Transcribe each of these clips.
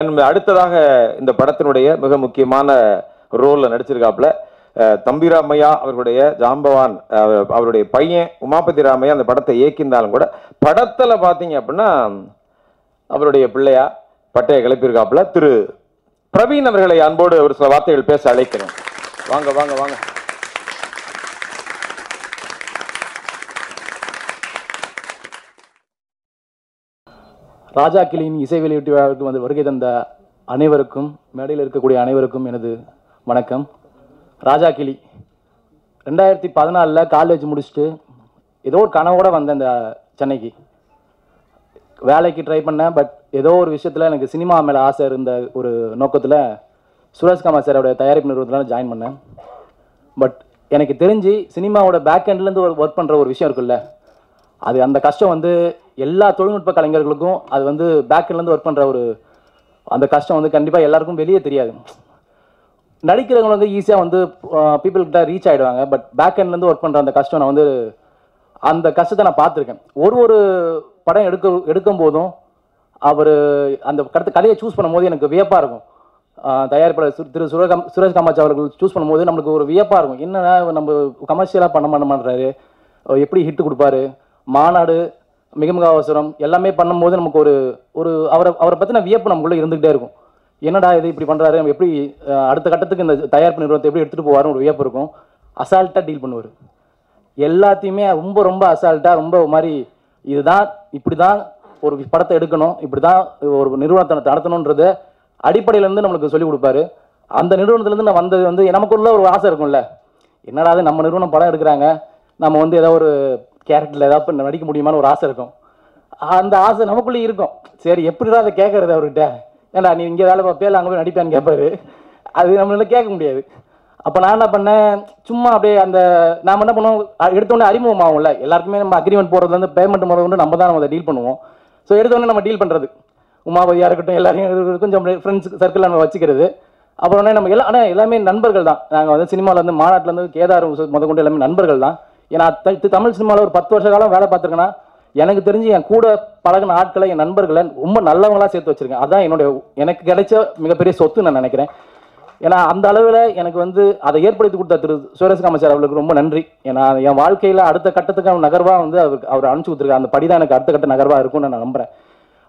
அடுத்ததாக இந்த படத்தினுடைய மிக முக்கியமான ரோல்ல நடிச்சிருக்காப்புல தம்பி ராமையா அவர்களுடைய ஜாம்பவான் அவருடைய பையன் உமாபதி ராமையா அந்த படத்தை இயக்கியிருந்தாலும் கூட படத்துல பாத்தீங்க அப்படின்னா அவருடைய பிள்ளையா பட்டையை கிளப்பியிருக்காப்புல திரு பிரவீன் அவர்களை அன்போடு ஒரு சில வார்த்தைகள் பேச அழைக்கிறேன். வாங்க வாங்க வாங்க. ராஜா கிளியின் இசை வெளியீட்டு விழாவுக்கு வந்து வருகை தந்த அனைவருக்கும், மேடையில் இருக்கக்கூடிய அனைவருக்கும் எனது வணக்கம். ராஜா கிளி 2014 காலேஜ் முடிச்சுட்டு ஏதோ ஒரு கனவோடு வந்தேன் இந்த சென்னைக்கு. வேலைக்கு ட்ரை பண்ணேன். பட் ஏதோ ஒரு விஷயத்தில் எனக்கு சினிமா மேலே ஆசை இருந்த ஒரு நோக்கத்தில் சுரேஷ் கமா சாரோட தயாரிப்பு நிறுவனத்தில் ஜாயின் பண்ணேன். பட் எனக்கு தெரிஞ்சு சினிமாவோட பேக் எண்ட்லேருந்து ஒர்க் பண்ணுற ஒரு விஷயம் இருக்குல்ல, அது அந்த கஷ்டம் வந்து எல்லா தொழில்நுட்ப கலைஞர்களுக்கும் அது வந்து பேக்கெண்ட்லேருந்து ஒர்க் பண்ணுற ஒரு அந்த கஷ்டம் வந்து கண்டிப்பாக எல்லாருக்கும் வெளியே தெரியாது. நடிக்கிறவங்க வந்து ஈஸியாக வந்து பீப்புள்கிட்ட ரீச் ஆகிடுவாங்க. பட் பேக்கெண்ட்லேருந்து ஒர்க் பண்ணுற அந்த கஷ்டம் நான் வந்து அந்த கஷ்டத்தை நான் பார்த்துருக்கேன். ஒரு படம் எடுக்கும் போதும் அவர் அந்த கதையை சூஸ் பண்ணும்போது எனக்கு வியப்பாக இருக்கும். தயாரிப்பாளர் திரு சுரேஷ் காமாட்சி அவர்கள் சூஸ் பண்ணும்போது நம்மளுக்கு ஒரு வியப்பாக இருக்கும். என்னன்னா நம்ம கமர்ஷியலாக பண்ண மாட்டாரு, எப்படி ஹிட்டு கொடுப்பாரு, மாநாடு, மிக மிக அவசரம் எல்லாமே பண்ணும்போது நமக்கு ஒரு அவரை பற்றின வியப்பு நமக்குள்ளே இருந்துகிட்டே இருக்கும். என்னடா இது இப்படி பண்ணுறாரு, நம்ம எப்படி அடுத்த கட்டத்துக்கு இந்த தயாரிப்பு நிறுவனத்தை எப்படி எடுத்துகிட்டு போவாருன்னு ஒரு வியப்பு இருக்கும். அசால்ட்டாக டீல் பண்ணுவார். எல்லாத்தையுமே ரொம்ப ரொம்ப அசால்ட்டாக ரொம்ப மாதிரி இதுதான் இப்படி தான் ஒரு படத்தை எடுக்கணும், இப்படி தான் ஒரு நிறுவனத்தை நடத்தணுன்றது அடிப்படையிலேருந்து நம்மளுக்கு சொல்லிக் கொடுப்பாரு. அந்த நிறுவனத்துலேருந்து நான் வந்தது வந்து நமக்குள்ள ஒரு ஆசை இருக்கும்ல, என்னடா அது நம்ம நிறுவனம் படம் எடுக்கிறாங்க, நம்ம வந்து ஏதோ ஒரு கேரக்டரில் ஏதாவது நடிக்க முடியுமான்னு ஒரு ஆசை இருக்கும். அந்த ஆசை நமக்குள்ளே இருக்கும். சரி எப்படிதான் அதை கேட்கறது அவர்கிட்ட, ஏன்டா நீ இங்கே வேலை பார்ப்பேன் அங்கே போய் நடிப்பான்னு கேட்பாரு. அது நம்மளால கேட்க முடியாது. அப்போ நான் என்ன பண்ணேன், சும்மா அப்படியே அந்த நாம் என்ன பண்ணுவோம், எடுத்தோடனே அறிமுகம் ஆகும்ல, எல்லாருக்குமே நம்ம அக்ரிமெண்ட் போடுறதுலேருந்து பேமெண்ட் முறை நம்ம தான் நம்ம அதை டீல் பண்ணுவோம். ஸோ எடுத்தோடனே நம்ம டீல் பண்ணுறது உமாபதியாக இருக்கட்டும், எல்லாரையும் கொஞ்சம் ஃப்ரெண்ட்ஸ் சர்க்கிளில் நம்ம வச்சுக்கிறது. அப்புறம் நம்ம எல்லாமே நண்பர்கள் தான். நாங்கள் வந்து சினிமாவிலேருந்து மாநாட்டிலேருந்து கேதார் கொண்டு எல்லாமே நண்பர்கள் தான். ஏன்னா தமிழ் சினிமாவில் ஒரு 10 வருஷ காலம் வேலை பார்த்துருக்கேன்னா எனக்கு தெரிஞ்சு என் கூட பழகின ஆட்களை, என் நண்பர்களை ரொம்ப நல்லவங்களாக சேர்த்து வச்சுருக்கேன். அதுதான் எனக்கு கிடைச்ச மிகப்பெரிய சொத்து நான் நினைக்கிறேன். ஏன்னா அந்த அளவில் எனக்கு வந்து அதை ஏற்படுத்தி கொடுத்த திரு சுரேஷ் காமாச்சார் அவர்களுக்கு ரொம்ப நன்றி. ஏன்னா என் வாழ்க்கையில் அடுத்த கட்டத்துக்கான நகர்வாக வந்து அவர் அனுப்பிச்சு கொடுத்துருக்காரு. அந்த படி தான் எனக்கு அடுத்த கட்ட நகர்வாக இருக்கும்னு நான் நம்புகிறேன்.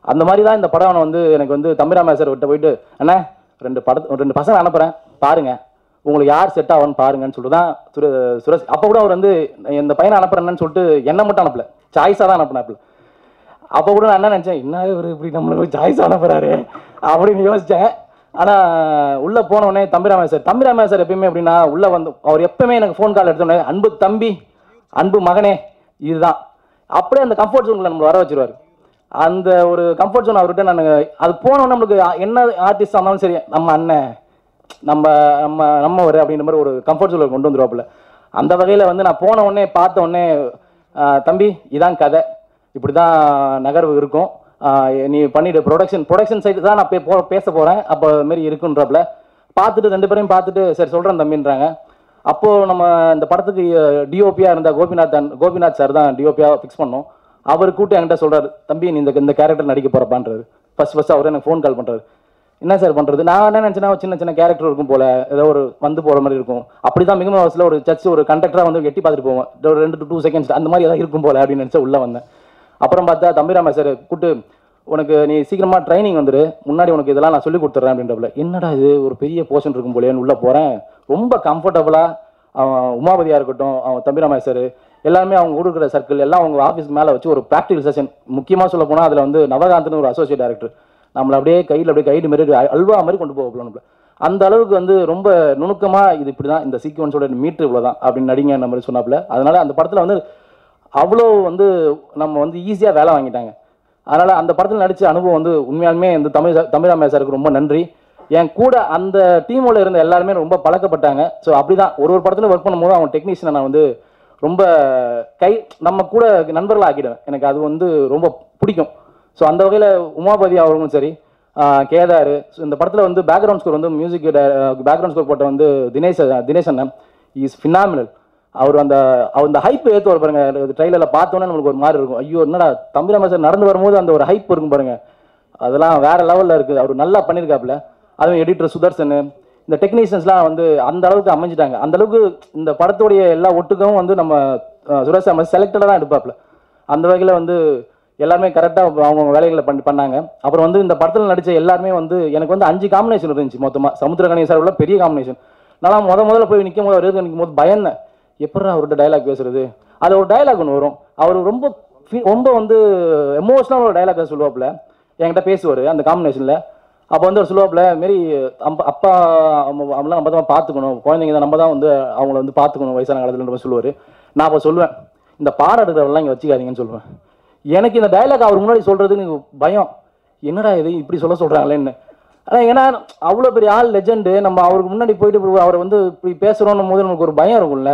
அந்த மாதிரி தான் இந்த படம் வந்து எனக்கு வந்து தம்பி ராமையா சார் விட்டு போயிட்டு, அண்ணா 2 பசங்க அனுப்புகிறேன் பாருங்க, உங்களுக்கு யார் செட் ஆகும்னு பாருங்கன்னு சொல்லிட்டு தான் சுரேஷ். அப்போ கூட அவர் வந்து இந்த பையனை அனுப்புறேன்னு சொல்லிட்டு என்ன மட்டும் அனுப்பல, சாய்ஸாக தான் அனுப்புனாப்புல. அப்போ கூட நான் என்ன நினச்சேன், என்ன இவர் இப்படி நம்மளுக்கு சாய்ஸாக அனுப்புறாரு அப்படின்னு யோசித்தேன். ஆனால் உள்ளே போனோடனே தம்பி ராமையா சார் எப்பயுமே அப்படின்னா உள்ளே வந்து அவர் எப்பவுமே எனக்கு ஃபோன் கால் எடுத்தோடனே அன்பு தம்பி, அன்பு மகனே, இதுதான் அப்படியே அந்த கம்ஃபர்ட் ஜோனில் நம்மளை வர வச்சிருவார். அந்த ஒரு கம்ஃபர்ட் ஜோன் அவர்கிட்ட நான் அது போனோன்னே நம்மளுக்கு என்ன ஆர்டிஸ்ட் ஆனாலும் சரி, நம்ம அண்ணன் நம்ம ஒரு அப்படின்ற மாதிரி ஒரு கம்ஃபர்ட் ஜோனில் கொண்டு வந்துருவாப்புல. அந்த வகையில் வந்து நான் போன உடனே பார்த்த உடனே, தம்பி இதான் கதை, இப்படி தான் நகர்வு இருக்கும், நீ பண்ணிவிடு, ப்ரொடக்ஷன் சைடு தான் நான் பேச போகிறேன், அப்போ மாரி இருக்குன்றப்பல பார்த்துட்டு 2 பேரையும் பார்த்துட்டு சரி சொல்கிறேன் தம்பின்றாங்க. அப்போது நம்ம இந்த படத்துக்கு டிஓபியாக இருந்த கோபிநாத் சார் தான் டிஓபியாக ஃபிக்ஸ் பண்ணோம். அவர் கூட்டு என்கிட்ட சொல்கிறார், தம்பி நீ இந்த கேரக்டர் நடிக்க போகிறப்பான்றாரு. ஃபர்ஸ்ட் அவர் எனக்கு ஃபோன் கால் பண்ணுறாரு. என்ன சார் பண்ணுறது, நான் என்ன நினச்சேன்னா சின்ன கேரக்டர் இருக்கும் போல், ஏதோ ஒரு வந்து போகிற மாதிரி இருக்கும். அப்படி தான் மிகவும் அவசியில் ஒரு ஒரு கண்டக்டராக வந்து எட்டி பார்த்துட்டு போவோம், ஒரு 2 to 2 seconds அந்த மாதிரி ஏதாவது இருக்கும் போல் அப்படின்னு நினச்சா உள்ளே வந்தேன். அப்புறம் பார்த்தா தம்பி ராமையா சார் கூப்பிட்டு, உனக்கு நீ சீக்கிரமாக ட்ரைனிங் வந்துடு, முன்னாடி உனக்கு இதெல்லாம் நான் சொல்லி கொடுத்துட்றேன் அப்படின்றப்பல, என்னடா இது ஒரு பெரிய போர்ஷன் இருக்கும் போலேன்னு உள்ளே போகிறேன். ரொம்ப கம்ஃபர்டபுளாக அவன் உமாபதியாக இருக்கட்டும், அவன் தம்பி ராமையா சார் எல்லாருமே அவங்க கொடுக்குற சர்க்கிள் எல்லாம் அவங்க ஆஃபீஸ்க்கு மேலே வச்சு ஒரு ப்ராக்டிகல் செஷன். முக்கியமாக சொல்ல போனால் அதில் வந்து நவகாந்தன் ஒரு அசோசியேட் டைரக்டர் நம்மளை அப்படியே கையில் அப்படியே கைடு மாரி அல்வா மாதிரி கொண்டு போகலாம். நம்மள அந்த அளவுக்கு வந்து ரொம்ப நுணுக்கமாக இது இப்படி தான், இந்த சீக்வன்ஸோட மீட்ரு இவ்வளோ தான் அப்படின்னு நடிங்க அந்த மாதிரி சொன்னாப்புல. அதனால் அந்த படத்தில் வந்து அவ்வளோ வந்து நம்ம வந்து ஈஸியாக வேலை வாங்கிட்டாங்க. அதனால் அந்த படத்தில் நடித்த அனுபவம் வந்து உண்மையாலுமே இந்த தம்பி ராமையா சாருக்கு ரொம்ப நன்றி. என் கூட அந்த டீமோட இருந்த எல்லாருமே ரொம்ப பழக்கப்பட்டாங்க. ஸோ அப்படி தான் ஒரு படத்தில் ஒர்க் பண்ணும்போது அவங்க டெக்னீஷியனை நான் வந்து ரொம்ப நம்ம கூட நண்பர்கள் ஆக்கிடுவேன். எனக்கு அது வந்து ரொம்ப பிடிக்கும். ஸோ அந்த வகையில் உமாபதி அவர்களும் சரி, கேதார், இந்த படத்தில் வந்து பேக்ரவுண்ட் ஸ்கோர் வந்து மியூசிக் பேக்ரவுண்ட் ஸ்கோர் போட்ட வந்து தினேஷ் அண்ணன் இஸ் ஃபினாமினல். அவர் அந்த ஹைப் ஏற்று வர பாருங்க, ட்ரெயிலரில் பார்த்தோன்னே நம்மளுக்கு ஒரு மாதிரி இருக்கும், ஐயோ என்னடா தம்பி ராமையா சார் நடந்து வரும்போது அந்த ஒரு ஹைப் இருக்கும் பாருங்க, அதெல்லாம் வேற லெவலில் இருக்குது. அவர் நல்லா பண்ணியிருக்காப்புல. அதுவும் எடிட்டர் சுதர்சன், இந்த டெக்னீஷியன்ஸ்லாம் வந்து அந்த அளவுக்கு அமைஞ்சிட்டாங்க. அந்த அளவுக்கு இந்த படத்துடைய எல்லா ஒட்டுக்கும் வந்து நம்ம சுரேஷ் சார் செலக்டடாக தான் எடுப்பாப்புல. அந்த வகையில் வந்து எல்லாருமே கரெக்டாக அவங்க வேலைகளை பண்ணாங்க. அப்புறம் வந்து இந்த படத்தில் நடித்த எல்லாருமே வந்து எனக்கு வந்து 5 காம்பினேஷன் இருந்துச்சு மொத்தமாக. சமுத்திரகனி சார் உள்ள பெரிய காம்பினேஷன். நான் முதல்ல போய் நிற்கும் போது அவர் நிற்கும் போது பயந்தேன், எப்படா அவர்கிட்ட டைலாக் பேசுறது. அது ஒரு டைலாக் ஒன்று வரும், அவர் ரொம்ப வந்து எமோஷனலாக ஒரு டைலாக் சொல்லுவாப்புல, என்கிட்ட பேசுவார் அந்த காம்பினேஷனில். அப்போ வந்து அவர் சொல்லுவாப்புல, மாரி அப்பா அவங்களாம் நம்ம தான் பார்த்துக்கணும், குழந்தைங்க தான் நம்ம தான் வந்து அவங்கள வந்து பார்த்துக்கணும் வயசான காலத்தில் சொல்லுவார். நான் அப்போ சொல்லுவேன், இந்த பாடம் எடுக்கிறவெல்லாம் இங்கே வச்சுக்காதீங்கன்னு சொல்லுவேன். எனக்கு இந்த டைலாக் அவர் முன்னாடி சொல்கிறதுக்கு எனக்கு பயம், என்னடா இது இப்படி சொல்கிறாங்களேன்னு. ஆனால் ஏன்னா அவ்வளோ பெரிய ஆள், லெஜெண்டு, நம்ம அவருக்கு முன்னாடி போயிட்டு அவரை வந்து இப்படி பேசுகிறோன்னும் போது நமக்கு ஒரு பயம் இருக்கும்ல.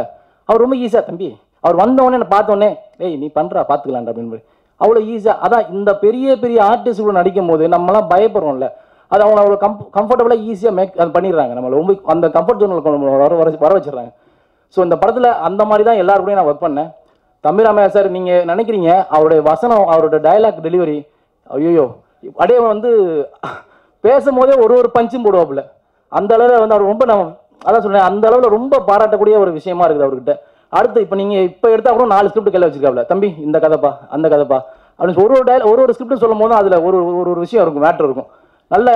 அவர் ரொம்ப ஈஸியாக, தம்பி அவர் வந்தவொடனே என்னை பார்த்தோன்னே, ஏய் நீ பண்ணுறா பார்த்துக்கலான்டா அப்படின்னு அவ்வளோ ஈஸியாக. அதான் இந்த பெரிய பெரிய ஆர்டிஸ்ட் கூட நடிக்கும் போது நம்மளாம் பயப்படுறோம்ல, அது அவங்க அவ்வளோ கம்ஃபர்டபுளாக ஈஸியாக அது பண்ணிடுறாங்க. நம்மளை ரொம்ப அந்த கம்ஃபர்ட் ஜோனில் வர வச்சிடுறாங்க. ஸோ இந்த படத்தில் அந்த மாதிரி தான் எல்லாருக்கூடையும் நான் ஒர்க் பண்ணேன். தம்பிராமையா சார், நீங்கள் நினைக்கிறீங்க அவருடைய வசனம், அவரோட டைலாக் டெலிவரி, ஐயோ அப்படியே வந்து பேசும்போதே ஒரு பஞ்சும் போடுவாப்புல. அந்த அளவில் வந்து அவர் ரொம்ப, நான் அதான் சொல்றேன், அந்த அளவில் ரொம்ப பாராட்டக்கூடிய ஒரு விஷயமா இருக்குது அவர்கிட்ட. அடுத்து இப்போ நீங்கள் இப்போ எடுத்தால் அப்புறம் 4 ஸ்கிரிப்ட் கையில் வச்சிருக்காப்ல, தம்பி இந்த கதைப்பா அந்த கதைப்பா அப்படின்னு ஒரு ஸ்கிரிப்ட் சொல்லும் போதும் அதில் ஒரு விஷயம் இருக்கும், மேட்ரு இருக்கும். நல்ல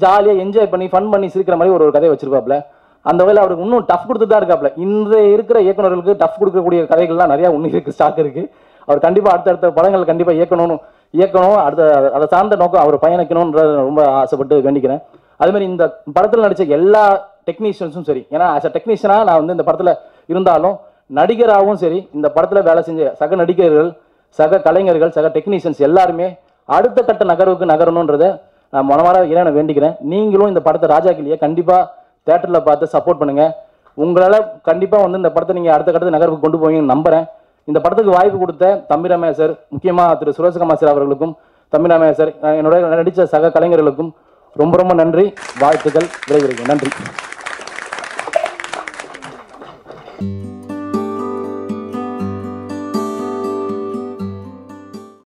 ஜாலியாக என்ஜாய் பண்ணி ஃபன் பண்ணி சிரிக்கிற மாதிரி ஒரு கதையை வச்சிருப்பாப்ல. அந்த வகையில் அவருக்கு இன்னும் டஃப் கொடுத்துட்டு தான் இருக்காப்ல. இன்றைய இருக்கிற இயக்குநர்களுக்கு டஃப் கொடுக்கக்கூடிய கதைகள்லாம் நிறையா இன்னும் இருக்குது, ஸ்டாக் இருக்குது. அவர் கண்டிப்பாக அடுத்தடுத்த படங்கள் கண்டிப்பாக இயக்கணும் அதை சார்ந்த நோக்கம் அவர் பயணிக்கணும்ன்ற ரொம்ப ஆசைப்பட்டு வேண்டிக்கிறேன். அதுமாதிரி இந்த படத்தில் நடித்த எல்லா டெக்னீஷியன்ஸும் சரி, ஏன்னா ஆஸ் அ டெக்னீஷியனாக நான் வந்து இந்த படத்தில் இருந்தாலும் நடிகராகவும் சரி, இந்த படத்தில் வேலை செஞ்ச சக நடிகர்கள், சக கலைஞர்கள், சக டெக்னீஷியன்ஸ் எல்லாருமே அடுத்த கட்ட நகரணுன்றதை நான் மனமார இறைவனை வேண்டிக்கிறேன். நீங்களும் இந்த படத்தை ராஜாக்கிளியை கண்டிப்பாக தேட்டரில் பார்த்து சப்போர்ட் பண்ணுங்கள். உங்களால் கண்டிப்பாக வந்து இந்த படத்தை நீங்கள் அடுத்த கட்டத்து நகர்வுக்கு கொண்டு போவீங்கன்னு நம்புகிறேன். இந்த படத்துக்கு வாய்ப்பு கொடுத்த தம்பிராமையா சார், முக்கியமாக திரு சுரேஷ்குமார் சார் அவர்களுக்கும், தம்பிராமையா சார் என்னோட நடித்த சக கலைஞர்களுக்கும் ரொம்ப ரொம்ப நன்றி, வாழ்த்துக்கள், விரைவிற்கு நன்றி.